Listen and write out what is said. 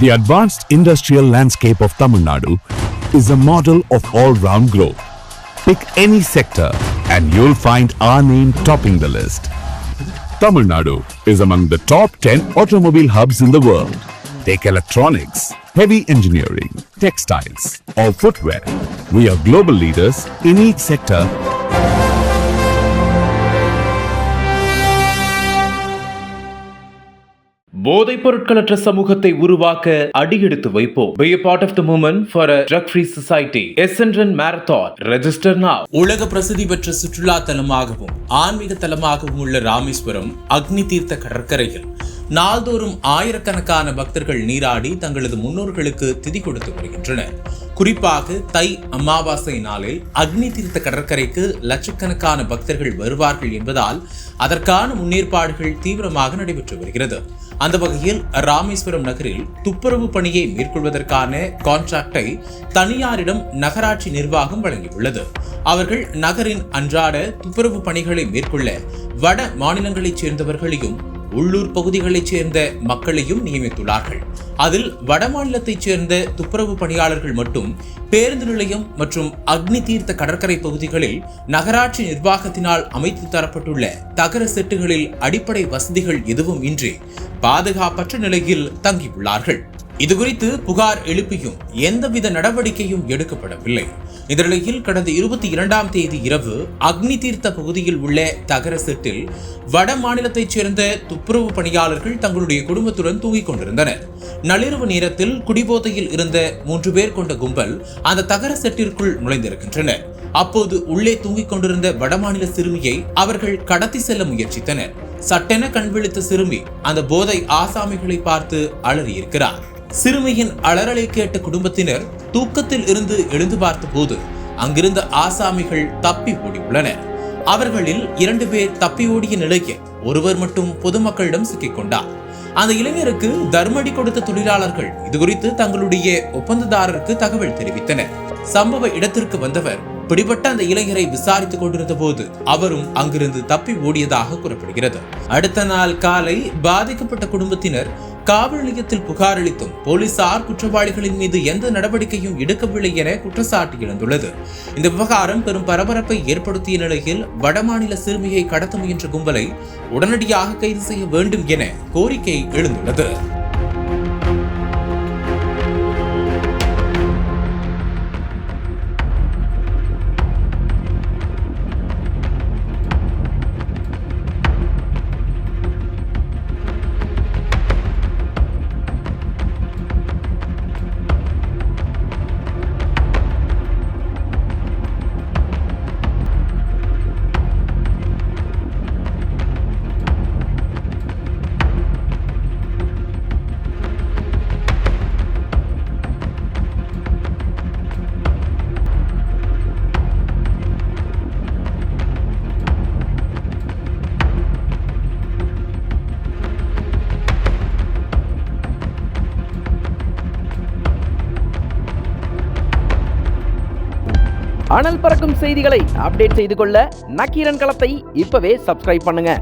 The advanced industrial landscape of Tamil Nadu is a model of all-round growth. Pick any sector and you'll find our name topping the list. Tamil Nadu is among the top 10 automobile hubs in the world. Take electronics, heavy engineering, textiles, or footwear. We are global leaders in each sector. போதைப் பொருட்களற்ற சமூகத்தை உருவாக்க அடியெடுத்து வைப்போம். Be a part of the movement for a drug-free society. Essendon Marathon. Register now. உலக பிரசித்தி பெற்ற சுற்றுலா தலமாகவும் ஆன்மீக தலமாகவும் உள்ள ராமேஸ்வரம் அக்னி தீர்த்த கடற்கரையில் நாள்தோறும் ஆயிரக்கணக்கான பக்தர்கள் நீராடி தங்களது முன்னோர்களுக்கு திதி கொடுத்து வருகின்றனர். குறிப்பாக தை அமாவாசை நாளில் அக்னி தீர்த்த கடற்கரைக்கு லட்சக்கணக்கான பக்தர்கள் வருவார்கள் என்பதால் அதற்கான முன்னேற்பாடுகள் தீவிரமாக நடைபெற்று வருகிறது. அந்த வகையில் ராமேஸ்வரம் நகரில் துப்புரவு பணியை மேற்கொள்வதற்கான கான்ட்ராக்டை தனியாரிடம் நகராட்சி நிர்வாகம் வழங்கியுள்ளது. அவர்கள் நகரின் அன்றாட துப்புரவு பணிகளை மேற்கொள்ள வட மாநிலங்களைச் சேர்ந்தவர்களையும் உள்ளூர் பகுதிகளைச் சேர்ந்த மக்களையும் நியமித்துள்ளார்கள். அதில் வடமாநிலத்தைச் சேர்ந்த துப்புரவு பணியாளர்கள் மட்டும் பேருந்து நிலையம் மற்றும் அக்னி தீர்த்த கடற்கரை பகுதிகளில் நகராட்சி நிர்வாகத்தினால் அமைத்து தரப்பட்டுள்ள தகர செட்டுகளில் அடிப்படை வசதிகள் எதுவும் இன்றி பாதுகாப்பற்ற நிலையில் தங்கியுள்ளார்கள். இதுகுறித்து புகார் எழுப்பியும் எந்தவித நடவடிக்கையும் எடுக்கப்படவில்லை. இந்த நிலையில் கடந்த 22ஆம் தேதி இரவு அக்னி தீர்த்த பகுதியில் உள்ள தகர செட்டில் வட மாநிலத்தைச் சேர்ந்த துப்புரவு பணியாளர்கள் தங்களுடைய குடும்பத்துடன் தூங்கிக் கொண்டிருந்தனர். நள்ளிரவு நேரத்தில் குடிபோதையில் இருந்த 3 பேர் கொண்ட கும்பல் அந்த தகர செட்டிற்குள் நுழைந்திருக்கின்றனர். அப்போது உள்ளே தூங்கிக் கொண்டிருந்த வடமாநில சிறுமியை அவர்கள் கடத்தி செல்ல முயற்சித்தனர். சட்டென கண்விழித்த சிறுமி அந்த போதை ஆசாமிகளை பார்த்து அலறியிருக்கிறார். சிறுமியின் அலறலை கேட்ட குடும்பத்தினர் தூக்கத்தில் இருந்து எழுந்து பார்த்த போது அங்கிருந்த ஆசாமிகள் தப்பி ஓடியுள்ளனர். அவர்களில் 2 பேர் தப்பி ஓடிய நிலையில் ஒருவர் மட்டும் பொதுமக்களிடம் சிக்கிக் கொண்டார். அந்த இளைஞருக்கு தர்மடி கொடுத்த தொழிலாளர்கள் இதுகுறித்து தங்களுடைய ஒப்பந்ததாரருக்கு தகவல் தெரிவித்தனர். சம்பவ இடத்திற்கு வந்தவர் பிடிபட்ட அந்த இளைஞரை விசாரித்துக் கொண்டிருந்த போது அவரும் அங்கிருந்து தப்பி ஓடியதாக கூறப்படுகிறது. அடுத்த நாள் காலை பாதிக்கப்பட்ட குடும்பத்தினர் காவல் நிலையத்தில் புகார் அளித்தும் போலீசார் குற்றவாளிகளின் மீது எந்த நடவடிக்கையும் எடுக்கவில்லை என குற்றச்சாட்டு எழுந்துள்ளது. இந்த விவகாரம் பெரும் பரபரப்பை ஏற்படுத்திய நிலையில் வடமாநில சிறுமியை கடத்த முயன்ற கும்பலை உடனடியாக கைது செய்ய வேண்டும் என கோரிக்கை எழுந்துள்ளது. அனல் பறக்கும் செய்திகளை அப்டேட் செய்து கொள்ள நக்கீரன் களத்தை இப்பவே சப்ஸ்கிரைப் பண்ணுங்க.